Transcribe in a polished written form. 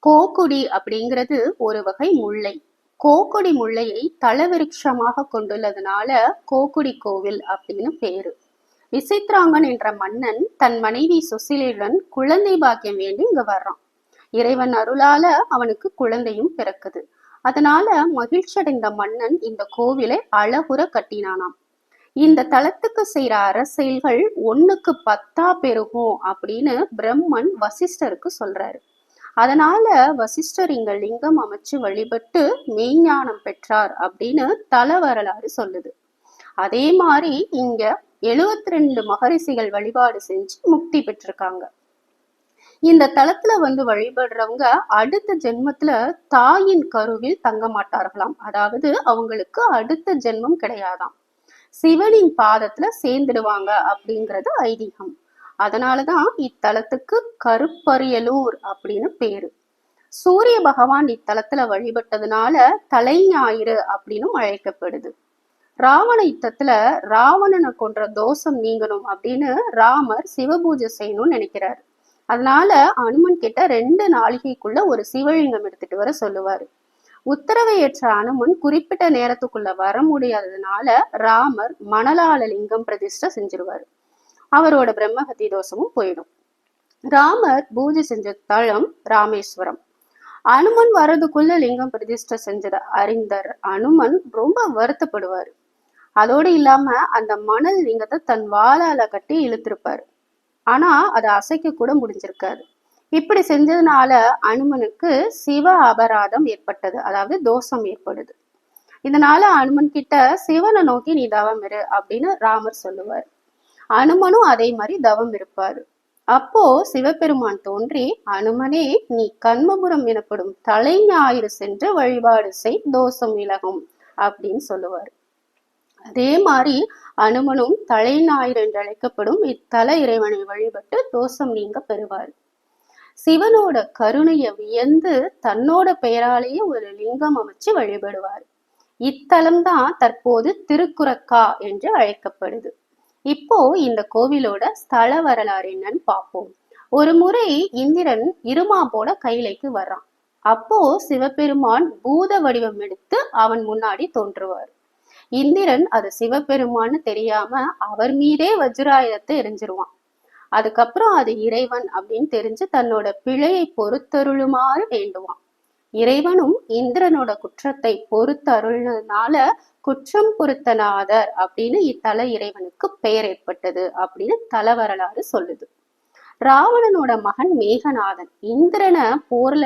கோக்குடி அப்படிங்கிறது ஒரு வகை முல்லை. கோக்குடி முல்லையை தலவிருட்சமாக கொண்டுள்ளதுனால கோக்குடி கோவில் அப்படின்னு பேரு. விசித்ராங்கன் என்ற மன்னன் தன் மனைவி சுசிலையுடன் குழந்தை பாக்கியம் வேண்டி இங்க வர்றான். இறைவன் அருளால அவனுக்கு குழந்தையும் பிறக்குது. அதனால மகிழ்ச்சி அடைந்த மன்னன் இந்த கோவிலை அழகுற கட்டினானாம். இந்த தலத்துக்கு செய்யற அரசெயல்கள் ஒண்ணுக்கு 10 பெருகும் அப்படின்னு பிரம்மன் வசிஷ்டருக்கு சொல்றாரு. அதனால வசிஷ்டர் இங்க லிங்கம் அமைச்சு வழிபட்டு மெய்ஞானம் பெற்றார் அப்படின்னு தல வரலாறு சொல்லுது. அதே மாதிரி இங்க 72 மகரிஷிகள் வழிபாடு செஞ்சு முக்தி பெற்றிருக்காங்க. இந்த தலத்துல வழிபடுறவங்க அடுத்த ஜென்மத்துல தாயின் கருவில் தங்க மாட்டார்களாம். அதாவது அவங்களுக்கு அடுத்த ஜென்மம் கிடையாதாம். சிவனின் பாதத்துல சேர்ந்துடுவாங்க அப்படிங்கிறது ஐதீகம். அதனாலதான் இத்தலத்துக்கு கருப்பரியலூர் அப்படின்னு பேரு. சூரிய பகவான் இத்தலத்துல வழிபட்டதுனால தலை ஞாயிறு அப்படின்னு அழைக்கப்படுது. ராவண யுத்தத்துல ராவணனை கொன்ற தோஷம் நீங்கணும் அப்படின்னு ராமர் சிவபூஜை செய்யணும்னு நினைக்கிறாரு. அதனால அனுமன் கிட்ட 2 நாளிகைக்குள்ள ஒரு சிவலிங்கம் எடுத்துட்டு வர சொல்லுவாரு. உத்தரவை ஏற்ற அனுமன் குறிப்பிட்ட நேரத்துக்குள்ள வர முடியாததுனால ராமர் மணலால லிங்கம் பிரதிஷ்டை செஞ்சிருவாரு. அவரோட பிரம்மஹத்தி தோஷமும் போயிடும். ராமர் பூஜை செஞ்ச தளம் ராமேஸ்வரம். அனுமன் வர்றதுக்குள்ள லிங்கம் பிரதிஷ்டை செஞ்சதை அறிந்த அனுமன் ரொம்ப வருத்தப்படுவாரு. அதோடு இல்லாம அந்த மணல் லிங்கத்தை தன் வாளால கட்டி இழுத்திருப்பாரு. ஆனா அதை அசைக்க கூட முடிஞ்சிருக்காது. இப்படி செஞ்சதுனால அனுமனுக்கு சிவ அபராதம் ஏற்பட்டது, அதாவது தோஷம் ஏற்படுது. இதனால அனுமன் கிட்ட சிவனை நோக்கி நீ தவம் இரு அப்படின்னு ராமர் சொல்லுவார். அனுமனும் அதே மாதிரி தவம் இருப்பாரு. அப்போ சிவபெருமான் தோன்றி, அனுமனே, நீ கண்மபுரம் எனப்படும் தலை ஞாயிறு சென்று வழிபாடு செய், தோஷம் விலகும் அப்படின்னு சொல்லுவார். அதே மாதிரி அனுமனும் தலை ஞாயிறு என்று அழைக்கப்படும் இத்தல இறைவனை வழிபட்டு தோஷம் நீங்க பெறுவார். சிவனோட கருணையை வியந்து தன்னோட பெயராலேயே ஒரு லிங்கம் அமைச்சு வழிபடுவார். இத்தலம்தான் தற்போது திருக்குறக்கா என்று அழைக்கப்படுது. இப்போ இந்த கோவிலோட ஸ்தல வரலாறு என்னன்னு பார்ப்போம். ஒரு முறை இந்திரன் இருமாப்போட கைலைக்கு வர்றான். அப்போ சிவபெருமான் பூத வடிவம் எடுத்து அவன் முன்னாடி தோன்றுவார். இந்திரன் அது சிவபெருமான்னு தெரியாம அவர் மீதே வஜ்ராயுதத்தை எரிஞ்சிருவான். அதுக்கப்புறம் அது இறைவன் அப்படின்னு தெரிஞ்சு தன்னோட பிழையை பொறுத்தருளுமாறு வேண்டுவான். இறைவனும் இந்திரனோட குற்றத்தை பொறுத்தருள்னதுனால குற்றம் பொருத்தநாதர் அப்படின்னு இத்தல இறைவனுக்கு பெயர் ஏற்பட்டது அப்படின்னு தல வரலாறு சொல்லுது. ராவணனோட மகன் மேகநாதன் இந்திரனை போர்ல